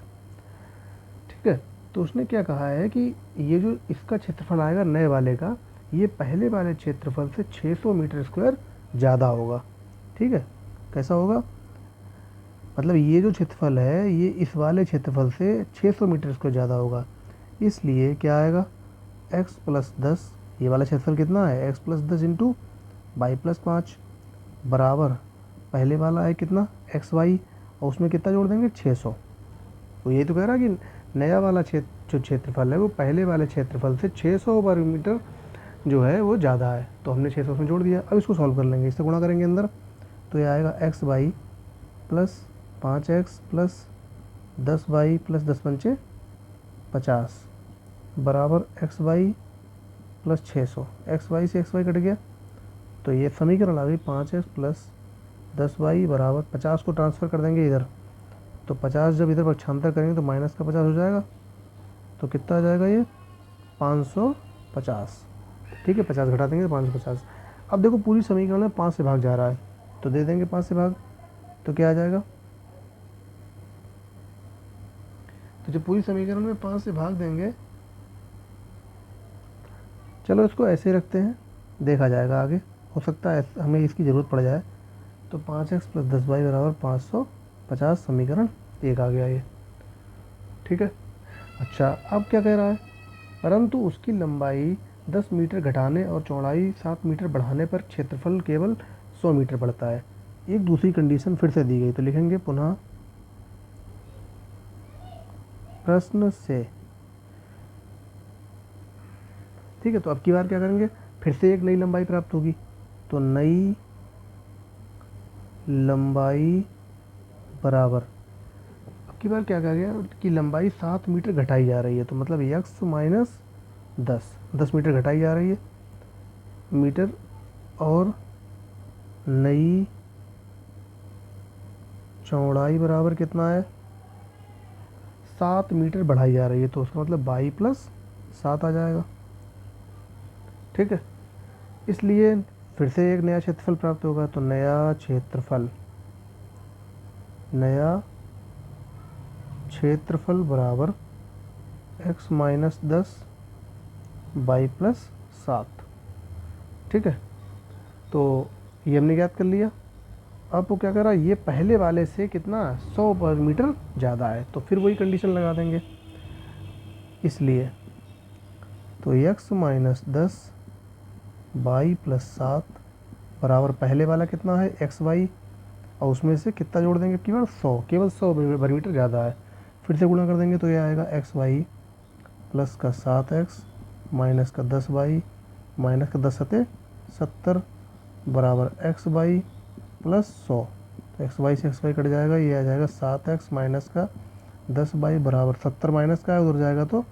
ठीक है, तो उसने क्या कहा है कि ये जो इसका क्षेत्रफल आएगा नए वाले का, ये पहले वाले क्षेत्रफल से 600 मीटर स्क्वायर ज़्यादा होगा। ठीक है, कैसा होगा, मतलब ये जो क्षेत्रफल है ये इस वाले क्षेत्रफल से 600 मीटर स्क्वायर ज़्यादा होगा। इसलिए क्या आएगा, x प्लस 10, ये वाला क्षेत्रफल कितना है, x प्लस 10 इंटू 22 प्लस 5 बराबर पहले वाला है कितना, एक्स वाई, और उसमें कितना जोड़ देंगे, 600। तो यही तो कह रहा है कि नया वाला जो क्षेत्रफल है वो पहले वाले क्षेत्रफल से 600 वर्ग मीटर जो है वो ज़्यादा है, तो हमने 600 उसमें जोड़ दिया। अब इसको सॉल्व कर लेंगे, इससे गुणा करेंगे अंदर, तो ये आएगा x y plus 5x plus 10y plus 10×5 = 50 बराबर x y plus 600। X y से एक्स वाई कट गया, तो ये समीकरण आ गई 5x प्लस 10y बराबर 50 को ट्रांसफ़र कर देंगे इधर, तो 50 जब इधर पक्षांतर करेंगे तो माइनस का 50 हो जाएगा, तो कितना आ जाएगा ये 550। ठीक है, 50 घटा देंगे तो 550। अब देखो पूरी समीकरण में 5 से भाग जा रहा है, तो दे देंगे 5 से भाग, तो क्या आ जाएगा, तो जब पूरी समीकरण में 5 से भाग देंगे, चलो इसको ऐसे ही रखते हैं, देखा जाएगा आगे, हो सकता है हमें इसकी ज़रूरत पड़ जाए। तो 5x प्लस 10y बराबर 550, समीकरण 1 आ गया ये। ठीक है, अच्छा अब क्या कह रहा है, परंतु उसकी लंबाई 10 मीटर घटाने और चौड़ाई 7 मीटर बढ़ाने पर क्षेत्रफल केवल 100 मीटर बढ़ता है। एक दूसरी कंडीशन फिर से दी गई, तो लिखेंगे पुनः प्रश्न से। ठीक है, तो अब की बार क्या करेंगे, फिर से एक नई लंबाई प्राप्त होगी, तो नई लंबाई बराबर, अब की बार क्या करेंगे कि लंबाई 7 मीटर घटाई जा रही है, तो मतलब x माइनस 10 मीटर घटाई जा रही है मीटर, और नई चौड़ाई बराबर कितना है 7 मीटर बढ़ाई जा रही है, तो उसका मतलब y प्लस 7 आ जाएगा। ठीक है, इसलिए फिर से एक नया क्षेत्रफल प्राप्त होगा, तो नया क्षेत्रफल बराबर x माइनस 10 y प्लस 7। ठीक है, तो ये हमने ज्ञात कर लिया। अब वो क्या कर रहा है, ये पहले वाले से कितना 100 मीटर ज़्यादा है, तो फिर वही कंडीशन लगा देंगे, इसलिए तो x माइनस 10 y प्लस 7 बराबर पहले वाला कितना है एक्स वाई, और उसमें से कितना जोड़ देंगे केवल 100, केवल 100 वर्ग मीटर ज़्यादा है, फिर से गुणा कर देंगे, तो ये आएगा एक्स वाई प्लस का 7x माइनस का 10y माइनस का 10 सते 70 बराबर एक्स वाई प्लस 100, तो एक्स वाई से एक्स वाई कट जाएगा, ये आ जाएगा 7x माइनस का 10y बराबर 70 माइनस का है, उधर जाएगा तो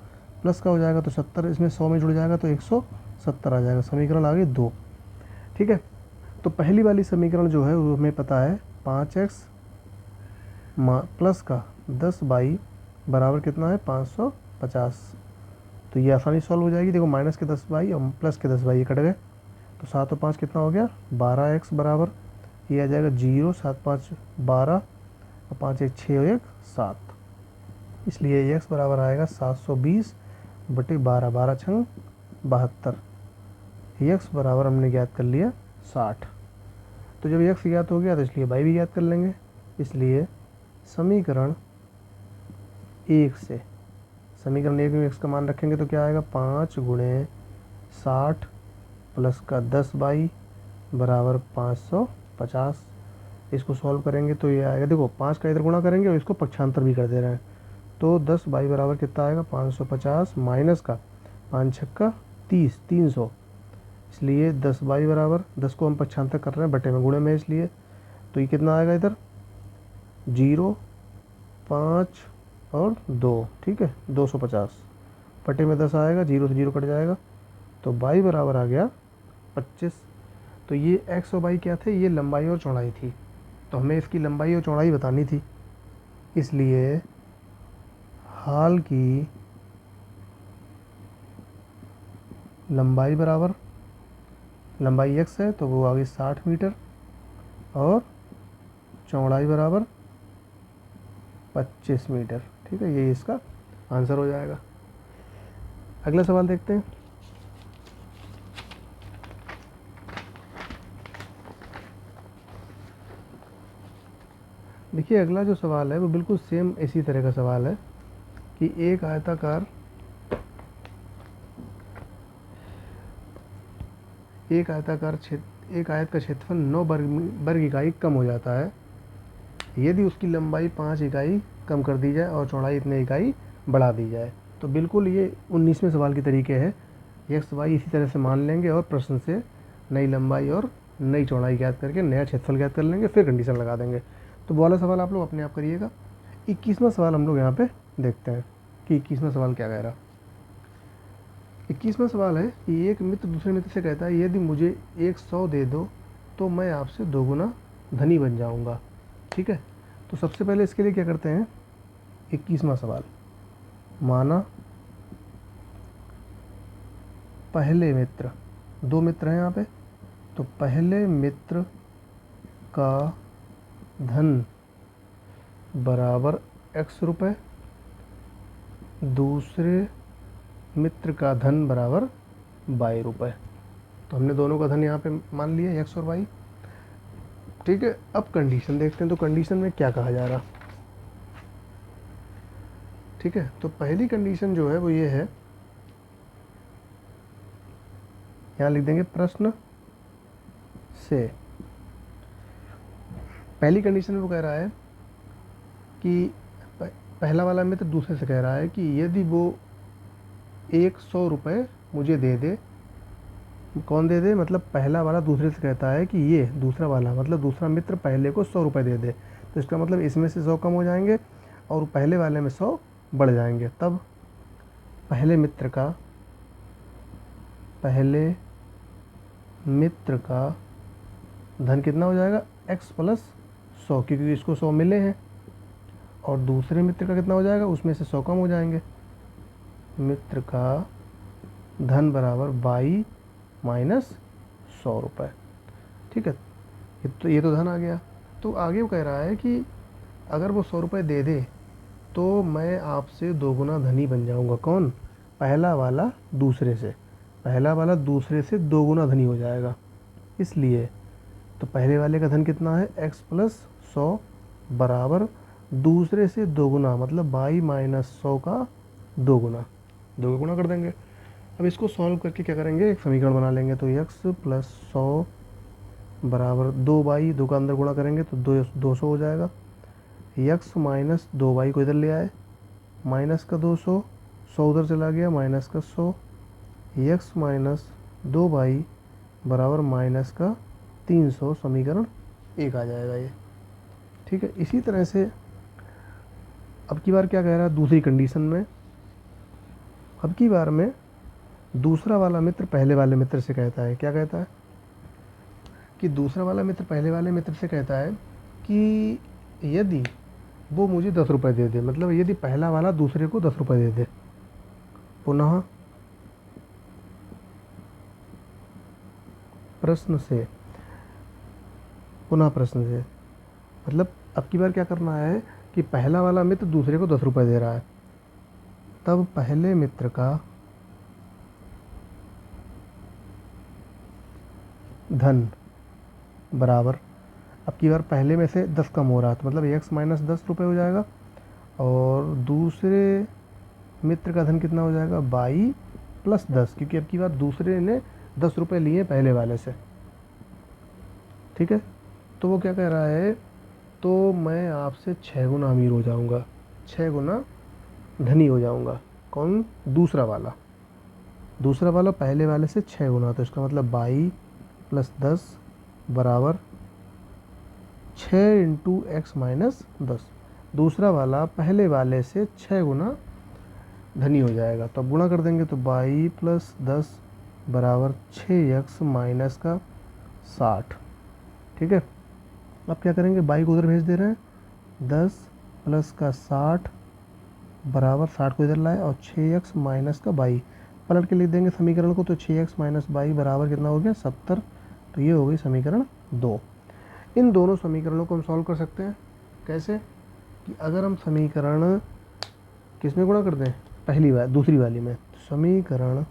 प्लस का हो जाएगा, तो 70 इसमें 100 में जुड़ जाएगा, तो 170 आ जाएगा। समीकरण आ गई 2। ठीक है, तो पहली वाली समीकरण जो है वो हमें पता है 5x प्लस का 10y बराबर कितना है 550, तो ये आसानी सॉल्व हो जाएगी। देखो माइनस के 10y और प्लस के 10y ये कट गए, तो 7 और 5 कितना हो गया 12x बराबर, ये आ जाएगा 0, 7 5 12 और 5 1 6 और 1 7, इसलिए x बराबर आएगा 720 बटे 12, 12 छंग 72, x बराबर हमने ज्ञात कर लिया 60। तो जब x ज्ञात हो गया तो इसलिए y भी ज्ञात कर लेंगे, इसलिए समीकरण 1 से, समीकरण 1 में x का मान रखेंगे तो क्या आएगा 5 गुणे 60 प्लस का 10y बराबर 550। इसको सॉल्व करेंगे तो ये आएगा, देखो 5 का इधर गुणा करेंगे और इसको पक्षांतर भी कर दे रहे हैं, तो 10y बराबर कितना आएगा 550 माइनस का 5 छक्का 30 300, इसलिए 10y बराबर 10 को हम पक्षांतर कर रहे हैं बटे में गुणे में, इसलिए तो ये कितना आएगा इधर 0 5 और 2, ठीक है 250 बटे में 10 आएगा, 0 से 0 कट जाएगा, तो y बराबर आ गया 25। तो ये x और y क्या थे, ये लंबाई और चौड़ाई थी, तो हमें इसकी लंबाई और चौड़ाई बतानी थी, इसलिए हाल की लंबाई बराबर, लंबाई x है तो वो आ गई 60 मीटर और चौड़ाई बराबर 25 मीटर। ठीक है, यही इसका आंसर हो जाएगा। अगला सवाल देखते हैं। देखिए अगला जो सवाल है वो बिल्कुल सेम इसी तरह का सवाल है कि एक आयताकार एक आयत का क्षेत्रफल 9 वर्ग इकाई कम हो जाता है यदि उसकी लंबाई 5 इकाई कम कर दी जाए और चौड़ाई इतने इकाई बढ़ा दी जाए। तो बिल्कुल ये 19वें सवाल के तरीके है, एक्स वाई इसी तरह से मान लेंगे और प्रश्न से नई लंबाई और नई चौड़ाई ज्ञात करके नया क्षेत्रफल ज्ञात कर लेंगे, फिर कंडीशन लगा देंगे। तो वो वाला सवाल आप लोग अपने आप करिएगा। 21वां सवाल हम लोग यहाँ पे देखते हैं कि 21वां सवाल क्या कह रहा। 21वां सवाल है कि एक मित्र दूसरे मित्र से कहता है यदि मुझे 100 दे दो तो मैं आपसे 2 गुना धनी बन जाऊंगा। ठीक है, तो सबसे पहले इसके लिए क्या करते हैं, 21वां सवाल, माना पहले मित्र, 2 मित्र हैं यहाँ पे, तो पहले मित्र का धन बराबर x रुपये, दूसरे मित्र का धन बराबर y रुपये। तो हमने दोनों का धन यहाँ पे मान लिया x और y। ठीक है, अब कंडीशन देखते हैं, तो कंडीशन में क्या कहा जा रहा। ठीक है, तो पहली कंडीशन जो है वो ये है, यहाँ लिख देंगे प्रश्न से। पहली कंडीशन में वो कह रहा है कि पहला वाला मित्र दूसरे से कह रहा है कि यदि वो 100 रुपये मुझे दे दे। कौन दे दे, मतलब पहला वाला दूसरे से कहता है कि ये दूसरा वाला, मतलब दूसरा मित्र पहले को 100 रुपये दे दे। तो इसका मतलब इसमें से 100 कम हो जाएंगे और पहले वाले में 100 बढ़ जाएंगे। तब पहले मित्र का धन कितना हो जाएगा, x प्लस 100, क्योंकि इसको 100 मिले हैं। और दूसरे मित्र का कितना हो जाएगा, उसमें से 100 कम हो जाएंगे। मित्र का धन बराबर y माइनस 100 रुपये। ठीक है, ये तो धन आ गया। तो आगे वो कह रहा है कि अगर वो 100 रुपये दे दे तो मैं आपसे 2 गुना धनी बन जाऊंगा। कौन, पहला वाला दूसरे से, पहला वाला दूसरे से 2 गुना धनी हो जाएगा। इसलिए तो पहले वाले का धन कितना है, x प्लस 100 बराबर दूसरे से 2 गुना, मतलब y माइनस 100 का 2 गुना, 2 गुना कर देंगे। अब इसको सॉल्व करके क्या करेंगे, एक समीकरण बना लेंगे। तो x प्लस 100 बराबर 2y, 2 का अंदर गुणा करेंगे तो 200 हो जाएगा। x माइनस 2y को इधर ले आए, माइनस का 200, 100 उधर चला गया, माइनस का 100, x माइनस 2y बराबर माइनस का 300, समीकरण 1 आ जाएगा ये। ठीक है, इसी तरह से अब की बार क्या कह रहा है, दूसरी कंडीशन में, अब की बार में दूसरा वाला मित्र पहले वाले मित्र से कहता है, क्या कहता है कि दूसरा वाला मित्र पहले वाले मित्र से कहता है कि यदि वो मुझे 10 रुपये दे दे, मतलब यदि पहला वाला दूसरे को 10 रुपये दे दे। पुनः प्रश्न से, मतलब अब की बार क्या करना है कि पहला वाला मित्र दूसरे को 10 रुपये दे रहा है, तब पहले मित्र का धन बराबर, अब की बार पहले में से 10 कम हो रहा था, मतलब x माइनस 10 रुपये हो जाएगा, और दूसरे मित्र का धन कितना हो जाएगा, y प्लस 10, क्योंकि अब की बार दूसरे ने 10 रुपये लिए पहले वाले से। ठीक है, तो वो क्या कह रहा है, तो मैं आपसे 6 गुना अमीर हो जाऊंगा, 6 गुना धनी हो जाऊंगा। कौन, दूसरा वाला पहले वाले से 6 गुना, तो इसका मतलब y प्लस 10 बराबर 6 इंटू एक्स माइनस 10। दूसरा वाला पहले वाले से 6 गुना धनी हो जाएगा। तो अब गुणा कर देंगे, तो y प्लस 10 बराबर 6x माइनस का 60। ठीक है, अब क्या करेंगे, y को उधर भेज दे रहे हैं, 10 प्लस का 60 बराबर 60 को इधर लाए और 6x माइनस का y, पलट के लिख देंगे समीकरण को। तो 6x माइनस y बराबर कितना हो गया, 70। तो ये हो गई समीकरण 2। इन दोनों समीकरणों को हम सॉल्व कर सकते हैं। कैसे, कि अगर हम समीकरण किस में गुणा कर दें, दूसरी वाली में, तो समीकरण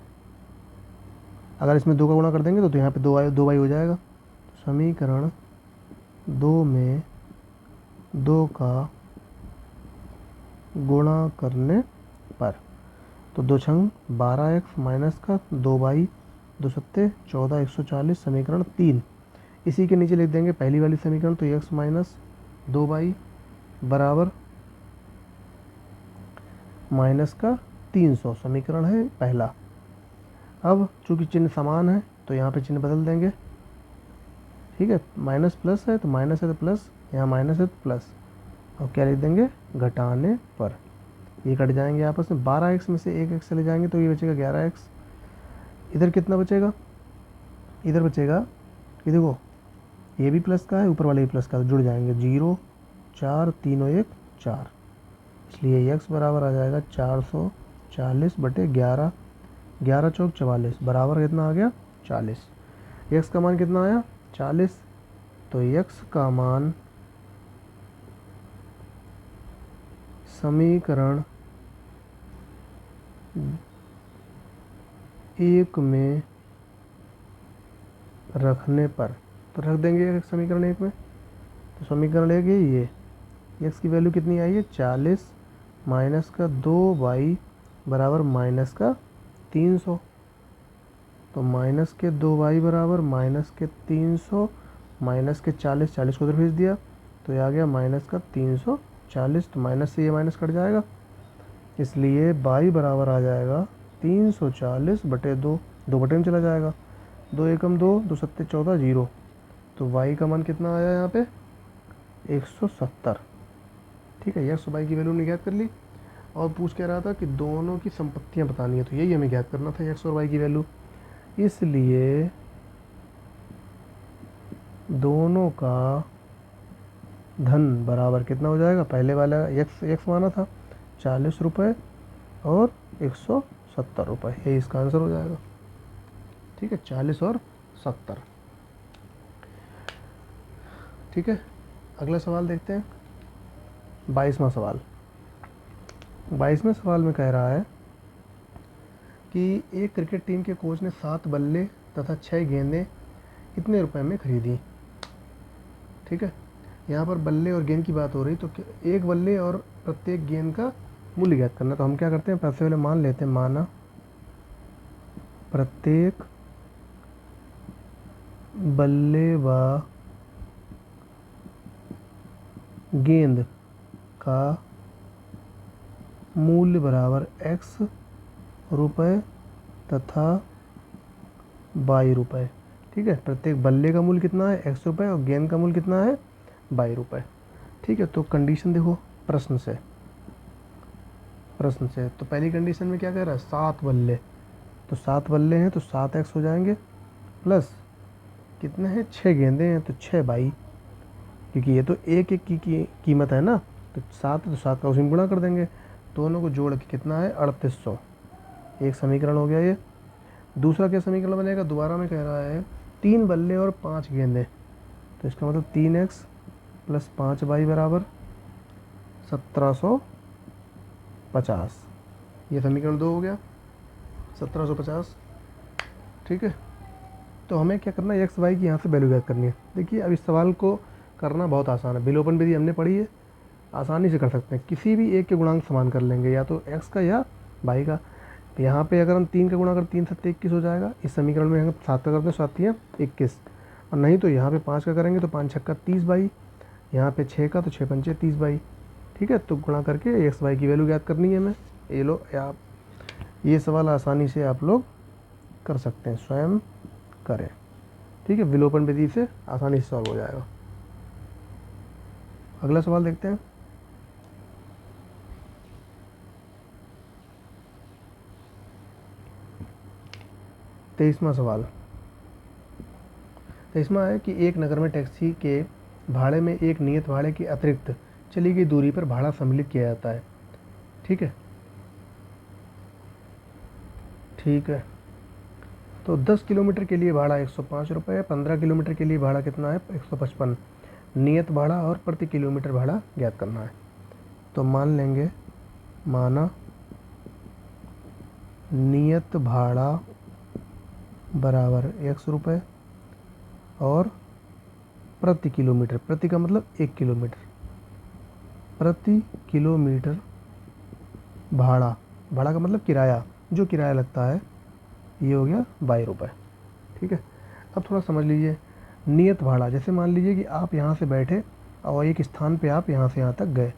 अगर इसमें 2 का गुणा कर देंगे तो यहाँ पे 2y हो जाएगा। तो समीकरण 2 में 2 का गुणा करने पर, तो 2 छंग 12x माइनस का 2y, 2 सत्ते 14, 140, समीकरण 3। इसी के नीचे लिख देंगे पहली वाली समीकरण, तो x माइनस 2y बराबर माइनस का 300, समीकरण है पहला। अब चूँकि चिन्ह समान है तो यहाँ पे चिन्ह बदल देंगे, ठीक है। माइनस प्लस है तो माइनस है तो प्लस, यहाँ माइनस है तो प्लस, और क्या लिख देंगे, घटाने पर। ये कट जाएंगे आपस में, 12x में से 1x चले जाएंगे तो ये बचेगा 11x। इधर कितना बचेगा, इधर बचेगा, ये देखो ये भी प्लस का है, ऊपर वाले भी प्लस का, तो जुड़ जाएंगे, 0 4 3 और 1 4, इसलिए x बराबर आ जाएगा 440/11, 11 चौक 44 बराबर कितना आ गया, 40। x का मान कितना आया, 40। तो x का मान समीकरण 1 में रखने पर, तो रख देंगे समीकरण 1 में, तो समीकरण 1 है ये, x की वैल्यू कितनी आई है, 40 माइनस का 2y बराबर माइनस का 300, तो माइनस के 2y बराबर माइनस के 300 माइनस के 40, 40 को उधर भेज दिया तो ये आ गया माइनस का 340, तो माइनस से ये माइनस कट जाएगा, इसलिए y बराबर आ जाएगा 340/2, 2 बटे में चला जाएगा, 2 एकम 2, 2 सत्ते 14, 0, तो y का मान कितना आया यहाँ पे, 170। ठीक है, x और y की वैल्यू हमने ज्ञात कर ली, और पूछ कह रहा था कि दोनों की संपत्तियाँ बतानी है, तो यही हमें ज्ञात करना था, x और y की वैल्यू। इसलिए दोनों का धन बराबर कितना हो जाएगा, पहले वाला x माना था 40 रुपये और 170 रुपये, यही इसका आंसर हो जाएगा। ठीक है, 40 और 70। ठीक है, अगला सवाल देखते हैं, 22वां सवाल। 22वें सवाल में कह रहा है कि एक क्रिकेट टीम के कोच ने 7 बल्ले तथा 6 गेंदें इतने रुपए में खरीदी। ठीक है, यहाँ पर बल्ले और गेंद की बात हो रही, तो एक बल्ले और प्रत्येक गेंद का मूल्य ज्ञात करना। तो हम क्या करते हैं, पैसे वाले मान लेते हैं, माना प्रत्येक बल्ले व गेंद का मूल्य बराबर x रुपये तथा y रुपये। ठीक है, प्रत्येक बल्ले का मूल्य कितना है, x रुपये, और गेंद का मूल्य कितना है, y रुपये। ठीक है, तो कंडीशन देखो प्रश्न से, तो पहली कंडीशन में क्या कह रहा है, 7 बल्ले, तो 7 बल्ले हैं तो 7x हो जाएंगे, प्लस कितने हैं, 6 गेंदे हैं तो 6y, क्योंकि ये तो एक एक की कीमत है ना, तो 7 तो 7 का उसी में गुणा कर देंगे, दोनों को जोड़ के कितना है, 3800। एक समीकरण हो गया ये। दूसरा क्या समीकरण बनेगा, दोबारा में कह रहा है 3 बल्ले और 5 गेंदे, तो इसका मतलब 3x प्लस 5y बराबर 1750, ये समीकरण 2 हो गया, 1750। ठीक है, तो हमें क्या करना है, एक्स वाई की यहाँ से वैल्यू ज्ञात करनी है। देखिए अब इस सवाल को करना बहुत आसान है, विलोपन विधि हमने पढ़ी है, आसानी से कर सकते हैं, किसी भी एक के गुणांक समान कर लेंगे, या तो x का या y का। यहाँ पे अगर हम 3 का गुणा करें, 3 7 21 हो जाएगा, इस समीकरण में हम 7 का करते हैं, 7 3 21, और नहीं तो यहाँ पे 5 का करेंगे तो 5 6 30y, यहाँ पे 6 का तो 6 5 30y। ठीक है, तो गुणा करके एक्स वाई की वैल्यू ज्ञात करनी है हमें। ये लो, आप ये सवाल आसानी से आप लोग कर सकते हैं, स्वयं करें। ठीक है, विलोपन विधि से आसानी से सॉल्व हो जाएगा। अगला सवाल देखते हैं, तेईसवां सवाल। तेईसवां है कि एक नगर में टैक्सी के भाड़े में एक नियत भाड़े के अतिरिक्त चली गई दूरी पर भाड़ा सम्मिलित किया जाता है। ठीक है, ठीक है, तो 10 किलोमीटर के लिए भाड़ा 105 रुपये है, 15 किलोमीटर के लिए भाड़ा कितना है, 155। नियत भाड़ा और प्रति किलोमीटर भाड़ा ज्ञात करना है। तो मान लेंगे, माना नियत भाड़ा बराबर 100 रुपये और प्रति किलोमीटर, प्रति का मतलब 1 किलोमीटर, प्रति किलोमीटर भाड़ा, भाड़ा का मतलब किराया, जो किराया लगता है, ये हो गया 22 रुपये। ठीक है, अब थोड़ा समझ लीजिए, नियत भाड़ा, जैसे मान लीजिए कि आप यहाँ से बैठे और एक स्थान पे आप यहाँ से यहाँ तक गए,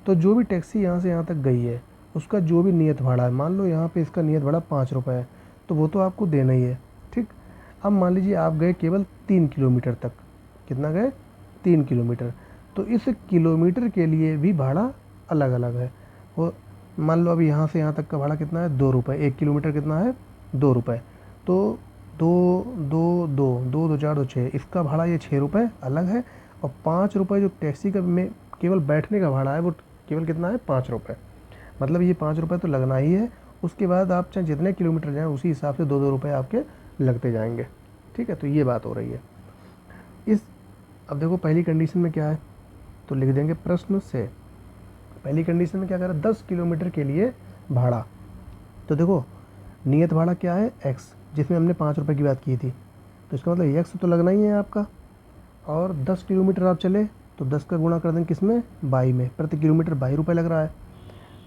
तो जो भी टैक्सी यहाँ से यहाँ तक गई है उसका जो भी नियत भाड़ा है, मान लो यहाँ पे इसका नियत भाड़ा 5 रुपये है, तो वो तो आपको देना ही है। ठीक, अब मान लीजिए आप गए केवल 3 किलोमीटर तक, कितना गए 3 किलोमीटर, तो इस किलोमीटर के लिए भी भाड़ा अलग अलग है। वो मान लो अभी यहाँ से यहाँ तक का भाड़ा कितना है 2 रुपये, 1 किलोमीटर कितना है 2 रुपये, तो दो दो दो दो दो चार दो छः, इसका भाड़ा ये 6 रुपये अलग है। और 5 रुपये जो टैक्सी का में केवल बैठने का भाड़ा है वो केवल कितना है 5 रुपये, मतलब ये 5 रुपये तो लगना ही है। उसके बाद आप चाहे जितने किलोमीटर जाएँ उसी हिसाब से 2-2 रुपये आपके लगते जाएंगे। ठीक है, तो ये बात हो रही है इस। अब देखो पहली कंडीशन में क्या है, तो लिख देंगे प्रश्न से। पहली कंडीशन में क्या कह रहा है 10 किलोमीटर के लिए भाड़ा, तो देखो नियत भाड़ा क्या है x, जिसमें हमने 5 रुपये की बात की थी, तो इसका मतलब x तो लगना ही है आपका। और 10 किलोमीटर आप चले तो 10 का गुणा कर देंगे किसमें 22 में, प्रति किलोमीटर 22 रुपये लग रहा है।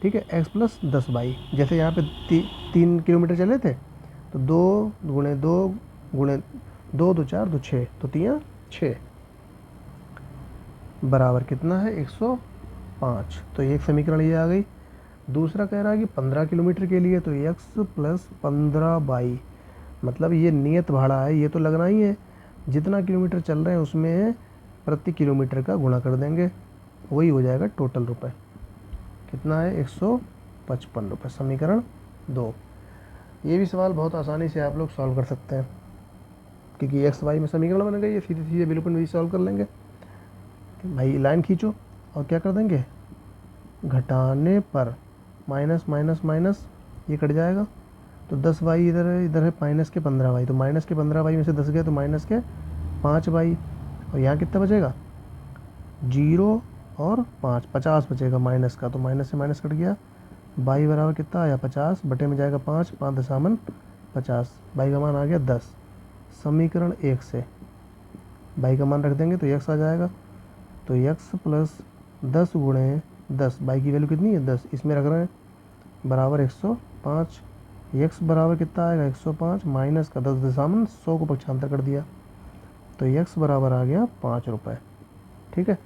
ठीक है, x प्लस 10 22, जैसे यहाँ पे 3 किलोमीटर चले थे तो 2 गुणे 2 गुणे 2 2 4 2 6, तो 3 6 बराबर कितना है 105। तो एक समीकरण ये आ गई। दूसरा कह रहा है कि 15 किलोमीटर के लिए तो x प्लस 15 मतलब ये नियत भाड़ा है, ये तो लगना ही है। जितना किलोमीटर चल रहे हैं उसमें प्रति किलोमीटर का गुणा कर देंगे, वही हो जाएगा टोटल रुपए। कितना है 155 रुपये, समीकरण 2। ये भी सवाल बहुत आसानी से आप लोग सॉल्व कर सकते हैं, क्योंकि एक्स वाई में समीकरण बन गई है, सीधे सीधे बिल्कुल भी सॉल्व कर लेंगे। भाई लाइन खींचो और क्या कर देंगे, घटाने पर माइनस माइनस माइनस ये कट जाएगा, तो 10 वाई इधर है, इधर है माइनस के 15 वाई, तो माइनस के 15 वाई में से 10 गए तो माइनस के 5 वाई, और यहाँ कितना बचेगा 0 और 5, 50 बचेगा माइनस का, तो माइनस से माइनस कट गया। बाई बराबर कितना आया 50, बटे में जाएगा 5, 5 दशामन 50, बाई का मान आ गया 10। समीकरण 1 से बाई का मान रख देंगे तो x आ जाएगा, तो x प्लस 10 गुणे 10, बाई की वैल्यू कितनी है 10, इसमें रख रहे हैं, बराबर 105। x बराबर कितना आएगा 105 माइनस का 10 दशामन 100 को पक्षांतर कर दिया, तो x बराबर आ गया 5 रुपये। ठीक है,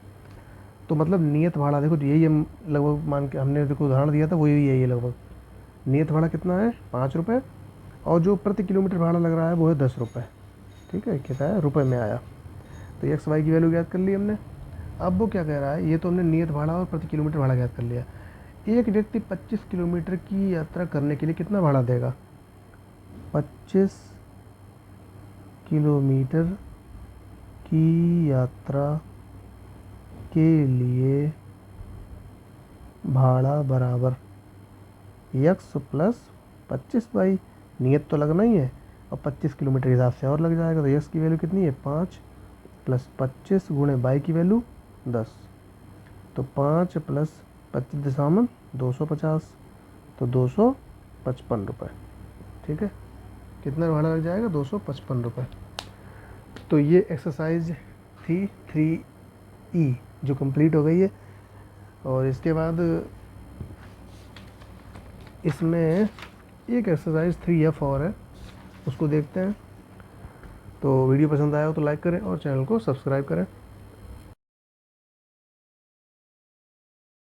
तो मतलब नियत भाड़ा देखो यही हम लगभग मान के हमने देखो उदाहरण दिया था, वही यही है लगभग। नियत भाड़ा कितना है 5 रुपये, और जो प्रति किलोमीटर भाड़ा लग रहा है वो है 10 रुपये। ठीक है, कितना है रुपये में आया, तो एक्स वाई की वैल्यू ज्ञात कर ली हमने। अब वो क्या कह रहा है, ये तो हमने नियत भाड़ा और प्रति किलोमीटर भाड़ा ज्ञात कर लिया। एक व्यक्ति 25 किलोमीटर की यात्रा करने के लिए कितना भाड़ा देगा, 25 किलोमीटर की यात्रा के लिए भाड़ा बराबर x प्लस 25 बाई, नियत तो लगना ही है और 25 किलोमीटर के हिसाब से और लग जाएगा, तो x की वैल्यू कितनी है 5 प्लस 25 गुणे बाई की वैल्यू 10, तो 5 प्लस 25 दशामन 250, तो 255 रुपये। ठीक है, कितना भाड़ा लग जाएगा 255 रुपये। तो ये एक्सरसाइज थी 3E जो कंप्लीट हो गई है, और इसके बाद इसमें एक एक्सरसाइज 3F और है, उसको देखते हैं। तो वीडियो पसंद आया हो तो लाइक करें और चैनल को सब्सक्राइब करें।